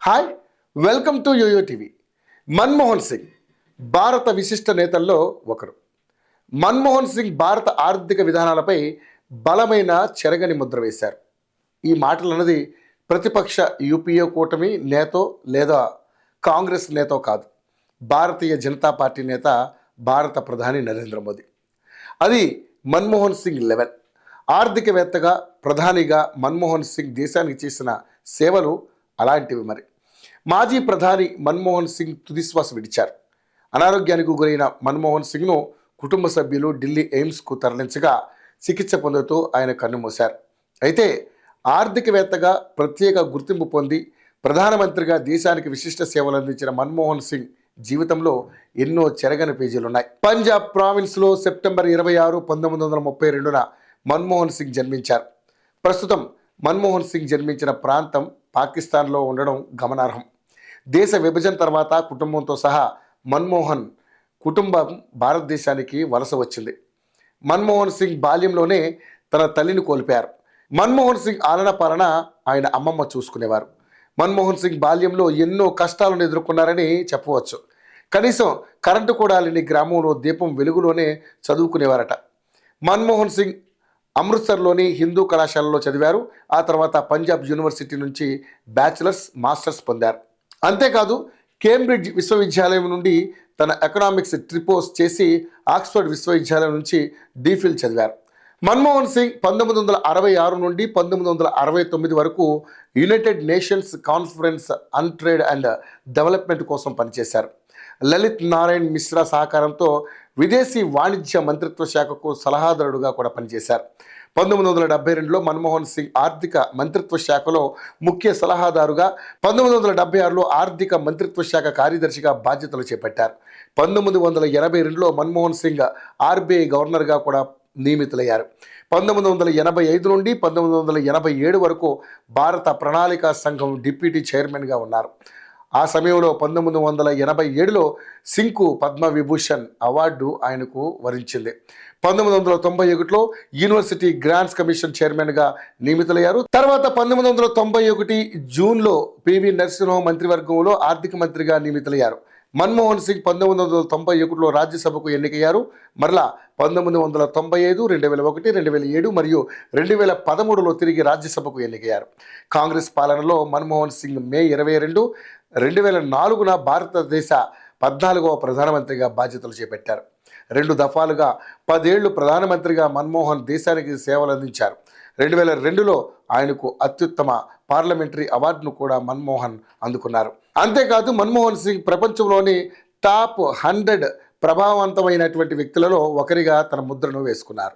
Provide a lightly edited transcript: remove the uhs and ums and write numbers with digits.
Hi, welcome to Yoyo TV. Manmohan Singh భారత విశిష్ట నేతల్లో ఒకరు. మన్మోహన్ సింగ్ భారత ఆర్థిక విధానాలపై బలమైన చెరగని ముద్ర వేశారు. ఈ మాటలు అన్నది ప్రతిపక్ష యూపీఏ కూటమి నేతో లేదా కాంగ్రెస్ నేతో కాదు, భారతీయ జనతా పార్టీ నేత, భారత ప్రధాని నరేంద్ర మోదీ. అది మన్మోహన్ సింగ్ లెవెల్. ఆర్థికవేత్తగా, ప్రధానిగా మన్మోహన్ సింగ్ దేశానికి చేసిన సేవలు అలాంటివి. మరి మాజీ ప్రధాని మన్మోహన్ సింగ్ తుదిశ్వాస విడిచారు. అనారోగ్యానికి గురైన మన్మోహన్ సింగ్ను కుటుంబ సభ్యులు ఢిల్లీ ఎయిమ్స్కు తరలించగా చికిత్స పొందుతూ ఆయన కన్నుమూశారు. అయితే ఆర్థికవేత్తగా ప్రత్యేక గుర్తింపు పొంది ప్రధానమంత్రిగా దేశానికి విశిష్ట సేవలు అందించిన మన్మోహన్ సింగ్ జీవితంలో ఎన్నో చెరగని పేజీలున్నాయి. పంజాబ్ ప్రావిన్స్లో సెప్టెంబర్ 26, 1932న మన్మోహన్ సింగ్ జన్మించారు. ప్రస్తుతం మన్మోహన్ సింగ్ జన్మించిన ప్రాంతం పాకిస్తాన్లో ఉండడం గమనార్హం. దేశ విభజన తర్వాత కుటుంబంతో సహా మన్మోహన్ కుటుంబం భారతదేశానికి వలస వచ్చింది. మన్మోహన్ సింగ్ బాల్యంలోనే తన తల్లిని కోల్పోయారు. మన్మోహన్ సింగ్ ఆలన పాలన ఆయన అమ్మమ్మ చూసుకునేవారు. మన్మోహన్ సింగ్ బాల్యంలో ఎన్నో కష్టాలను ఎదుర్కొన్నారని చెప్పవచ్చు. కనీసం కరెంటు కూడా లేని గ్రామంలో దీపం వెలుగులోనే చదువుకునేవారట. మన్మోహన్ సింగ్ అమృత్సర్లోని హిందూ కళాశాలలో చదివారు. ఆ తర్వాత పంజాబ్ యూనివర్సిటీ నుంచి బ్యాచిలర్స్, మాస్టర్స్ పొందారు. అంతేకాదు కేంబ్రిడ్జ్ విశ్వవిద్యాలయం నుండి తన ఎకనామిక్స్ ట్రిపోస్ చేసి ఆక్స్ఫర్డ్ విశ్వవిద్యాలయం నుంచి డీఫిల్ చదివారు. మన్మోహన్ సింగ్ 1966 నుండి 1969 వరకు United nations conference on trade and development కోసం పనిచేశారు. లలిత్ నారాయణ్ మిశ్రా సహకారంతో విదేశీ వాణిజ్య మంత్రిత్వ శాఖకు సలహాదారుడుగా కూడా పనిచేశారు. 1972లో మన్మోహన్ సింగ్ ఆర్థిక మంత్రిత్వ శాఖలో ముఖ్య సలహాదారుగా, 1976లో ఆర్థిక మంత్రిత్వ శాఖ కార్యదర్శిగా బాధ్యతలు చేపట్టారు. 1982లో మన్మోహన్ సింగ్ ఆర్బీఐ గవర్నర్గా కూడా నియమితులయ్యారు. 1985 నుండి 1987 వరకు భారత ప్రణాళికా సంఘం డిప్యూటీ చైర్మన్గా ఉన్నారు. ఆ సమయంలో 1987లో సింగ్కు పద్మవిభూషణ్ అవార్డు ఆయనకు వరించింది. 1991లో యూనివర్సిటీ గ్రాంట్స్ కమిషన్ చైర్మన్గా నియమితులయ్యారు. తర్వాత 1991 జూన్లో పివి నరసింహన్ మంత్రివర్గంలో ఆర్థిక మంత్రిగా నియమితులయ్యారు. మన్మోహన్ సింగ్ 1991లో రాజ్యసభకు ఎన్నికయ్యారు. మరలా 1995, 2001, 2007 మరియు 2013లో తిరిగి రాజ్యసభకు ఎన్నికయ్యారు. కాంగ్రెస్ పాలనలో మన్మోహన్ సింగ్ మే 22, 2004న భారతదేశ 14వ ప్రధానమంత్రిగా బాధ్యతలు చేపట్టారు. 2 దఫాలుగా 10 ఏళ్లు ప్రధానమంత్రిగా మన్మోహన్ దేశానికి సేవలు అందించారు. 2002లో ఆయనకు అత్యుత్తమ పార్లమెంటరీ అవార్డును కూడా మన్మోహన్ అందుకున్నారు. అంతేకాదు మన్మోహన్ సింగ్ ప్రపంచంలోని టాప్ 100 ప్రభావవంతమైనటువంటి వ్యక్తులలో ఒకరిగా తన ముద్రను వేసుకున్నారు.